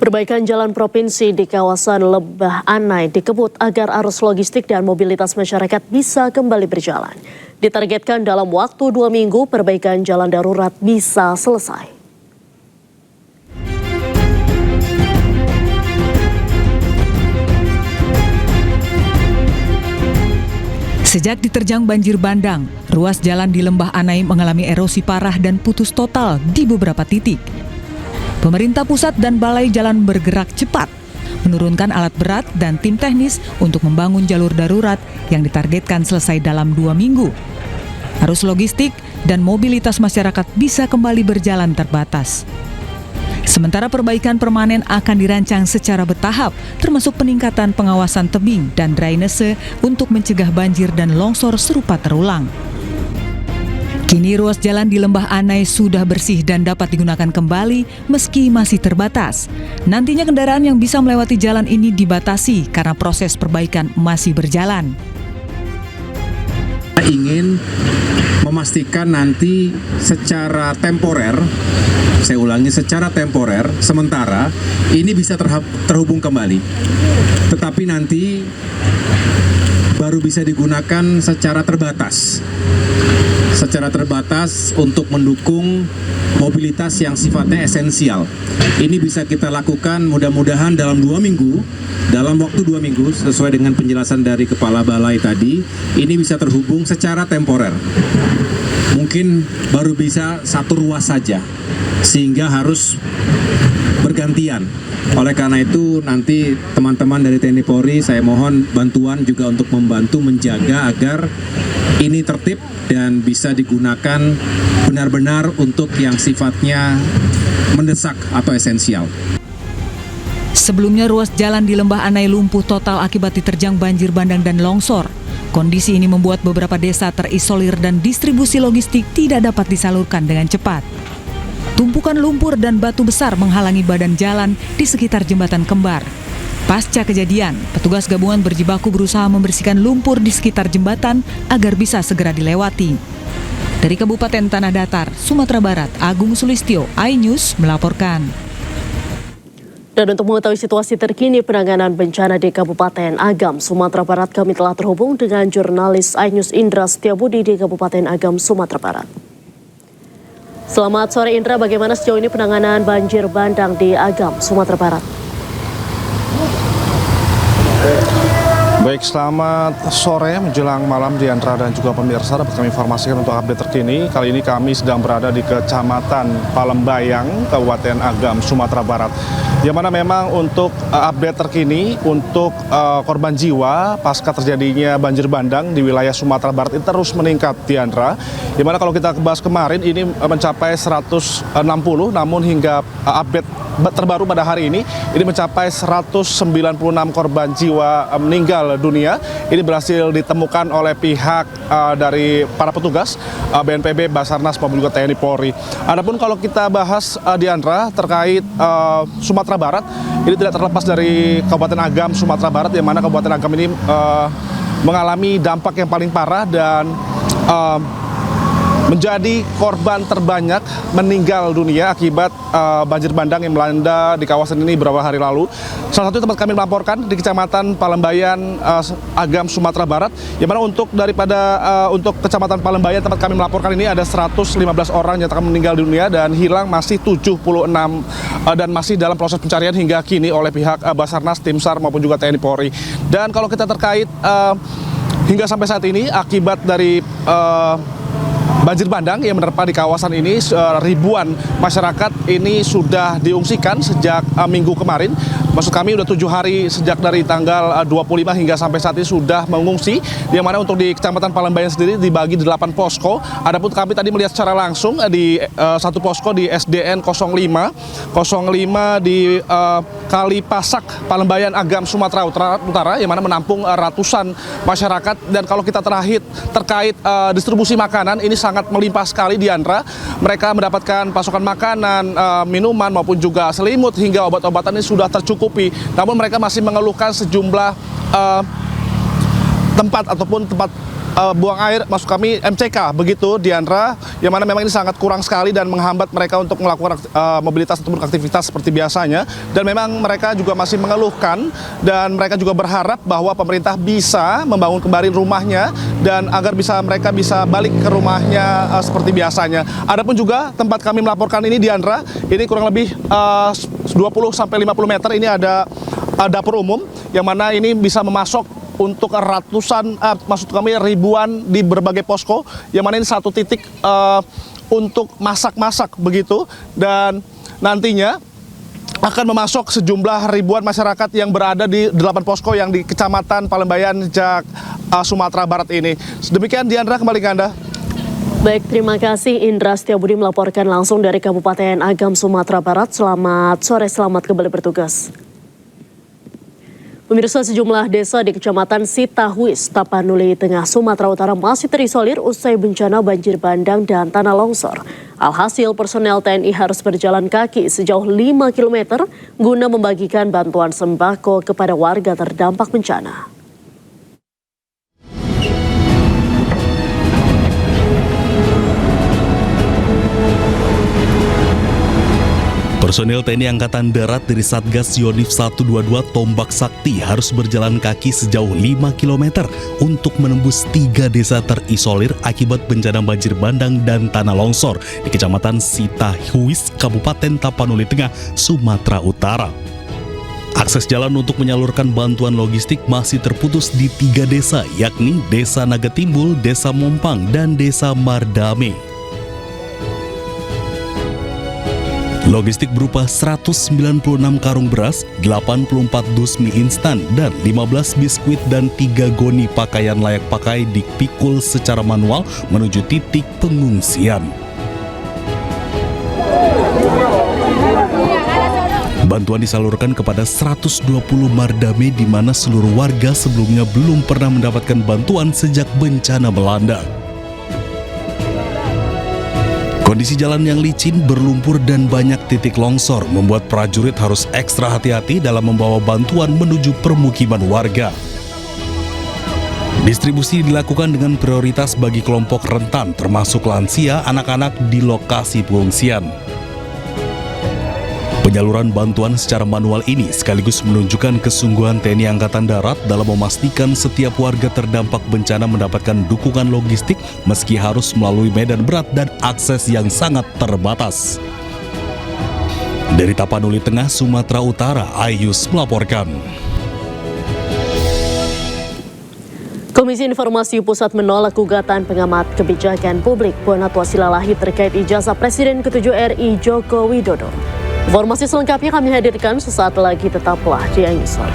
Perbaikan jalan provinsi di kawasan Lembah Anai dikebut agar arus logistik dan mobilitas masyarakat bisa kembali berjalan. Ditargetkan dalam waktu 2 minggu perbaikan jalan darurat bisa selesai. Sejak diterjang banjir bandang, ruas jalan di Lembah Anai mengalami erosi parah dan putus total di beberapa titik. Pemerintah pusat dan balai jalan bergerak cepat, menurunkan alat berat dan tim teknis untuk membangun jalur darurat yang ditargetkan selesai dalam 2 minggu. Arus logistik dan mobilitas masyarakat bisa kembali berjalan terbatas. Sementara perbaikan permanen akan dirancang secara bertahap, termasuk peningkatan pengawasan tebing dan drainase untuk mencegah banjir dan longsor serupa terulang. Kini ruas jalan di Lembah Anai sudah bersih dan dapat digunakan kembali meski masih terbatas. Nantinya kendaraan yang bisa melewati jalan ini dibatasi karena proses perbaikan masih berjalan. Kita ingin memastikan nanti secara temporer, saya ulangi secara temporer, sementara ini bisa terhubung kembali. Tetapi nanti baru bisa digunakan secara terbatas untuk mendukung mobilitas yang sifatnya esensial. Ini bisa kita lakukan mudah-mudahan dalam 2 minggu, dalam waktu 2 minggu sesuai dengan penjelasan dari Kepala Balai tadi, ini bisa terhubung secara temporer. Mungkin baru bisa satu ruas saja, sehingga harus bergantian. Oleh karena itu nanti teman-teman dari TNI Polri saya mohon bantuan juga untuk membantu menjaga agar ini tertib dan bisa digunakan benar-benar untuk yang sifatnya mendesak atau esensial. Sebelumnya ruas jalan di Lembah Anai lumpuh total akibat diterjang banjir bandang dan longsor. Kondisi ini membuat beberapa desa terisolir dan distribusi logistik tidak dapat disalurkan dengan cepat. Tumpukan lumpur dan batu besar menghalangi badan jalan di sekitar jembatan kembar. Pasca kejadian, petugas gabungan berjibaku berusaha membersihkan lumpur di sekitar jembatan agar bisa segera dilewati. Dari Kabupaten Tanah Datar, Sumatera Barat, Agung Sulistyo, iNews melaporkan. Dan untuk mengetahui situasi terkini penanganan bencana di Kabupaten Agam, Sumatera Barat, kami telah terhubung dengan jurnalis iNews Indra Setiabudi di Kabupaten Agam, Sumatera Barat. Selamat sore Indra, bagaimana sejauh ini penanganan banjir bandang di Agam, Sumatera Barat? Baik, selamat sore menjelang malam Diandra dan juga pemirsa, dapat kami informasikan untuk update terkini. Kali ini kami sedang berada di Kecamatan Palembayang, Kabupaten Agam, Sumatera Barat. Yang mana memang untuk update terkini untuk korban jiwa pasca terjadinya banjir bandang di wilayah Sumatera Barat ini terus meningkat, Diandra. Yang mana kalau kita bahas kemarin ini mencapai 160, namun hingga update terbaru pada hari ini mencapai 196 korban jiwa meninggal dunia. Ini berhasil ditemukan oleh pihak dari para petugas BNPB, Basarnas maupun juga TNI Polri. Adapun kalau kita bahas Diandra terkait Sumatera Barat, ini tidak terlepas dari Kabupaten Agam, Sumatera Barat, yang mana Kabupaten Agam ini mengalami dampak yang paling parah dan menjadi korban terbanyak meninggal dunia akibat banjir bandang yang melanda di kawasan ini beberapa hari lalu. Salah satu tempat kami melaporkan di Kecamatan Palembayan, Agam, Sumatera Barat, yang mana untuk untuk Kecamatan Palembayan tempat kami melaporkan ini ada 115 orang yang meninggal dunia dan hilang masih 76 dan masih dalam proses pencarian hingga kini oleh pihak Basarnas, Tim SAR maupun juga TNI Polri. Dan kalau kita terkait hingga sampai saat ini akibat dari banjir bandang yang menerpa di kawasan ini, ribuan masyarakat ini sudah diungsikan sejak minggu kemarin. Maksud kami sudah 7 hari sejak dari tanggal 25 hingga sampai saat ini sudah mengungsi. Yang mana untuk di Kecamatan Palembayan sendiri dibagi 8 posko. Adapun kami tadi melihat secara langsung di satu posko di SDN 05 di Kalipasak, Palembayan, Agam, Sumatera Utara, yang mana menampung ratusan masyarakat. Dan kalau kita terkait distribusi makanan, ini sangat melimpah sekali, Diandra. Mereka mendapatkan pasokan makanan, minuman maupun juga selimut hingga obat-obatan ini sudah tercukupi. Namun mereka masih mengeluhkan sejumlah tempat buang air, maksud kami MCK begitu Diandra, yang mana memang ini sangat kurang sekali dan menghambat mereka untuk melakukan mobilitas ataupun aktivitas seperti biasanya. Dan memang mereka juga masih mengeluhkan dan mereka juga berharap bahwa pemerintah bisa membangun kembali rumahnya dan agar mereka bisa balik ke rumahnya seperti biasanya. Adapun juga tempat kami melaporkan ini Diandra, ini kurang lebih 20 sampai 50 meter ini ada dapur umum yang mana ini bisa memasok untuk ratusan, maksud kami ribuan di berbagai posko, yang mana ini satu titik untuk masak-masak begitu, dan nantinya akan memasok sejumlah ribuan masyarakat yang berada di 8 posko yang di Kecamatan Palembayan, Sumatera Barat ini. Demikian Diandra, kembali ke Anda. Baik, terima kasih Indra Setiabudi melaporkan langsung dari Kabupaten Agam, Sumatera Barat. Selamat sore, selamat kembali bertugas. Pemirsa, sejumlah desa di Kecamatan Sitahuis, Tapanuli Tengah, Sumatera Utara masih terisolir usai bencana banjir bandang dan tanah longsor. Alhasil personel TNI harus berjalan kaki sejauh 5 km guna membagikan bantuan sembako kepada warga terdampak bencana. Personil TNI Angkatan Darat dari Satgas Yonif 122 Tombak Sakti harus berjalan kaki sejauh 5 km untuk menembus 3 desa terisolir akibat bencana banjir bandang dan tanah longsor di Kecamatan Sitahuis, Kabupaten Tapanuli Tengah, Sumatera Utara. Akses jalan untuk menyalurkan bantuan logistik masih terputus di 3 desa, yakni Desa Naga Timbul, Desa Mompang, dan Desa Mardame. Logistik berupa 196 karung beras, 84 dus mie instan, dan 15 biskuit dan 3 goni pakaian layak pakai dipikul secara manual menuju titik pengungsian. Bantuan disalurkan kepada 120 Mardame di mana seluruh warga sebelumnya belum pernah mendapatkan bantuan sejak bencana melanda. Kondisi jalan yang licin, berlumpur, dan banyak titik longsor membuat prajurit harus ekstra hati-hati dalam membawa bantuan menuju permukiman warga. Distribusi dilakukan dengan prioritas bagi kelompok rentan, termasuk lansia, anak-anak di lokasi pengungsian. Penyaluran bantuan secara manual ini sekaligus menunjukkan kesungguhan TNI Angkatan Darat dalam memastikan setiap warga terdampak bencana mendapatkan dukungan logistik meski harus melalui medan berat dan akses yang sangat terbatas. Dari Tapanuli Tengah, Sumatera Utara, Ayus melaporkan. Komisi Informasi Pusat menolak gugatan pengamat kebijakan publik Puan Atwa Silalahi terkait ijazah Presiden ke-7 RI Joko Widodo. Informasi selengkapnya kami hadirkan sesaat lagi, tetaplah di Ayus Sore.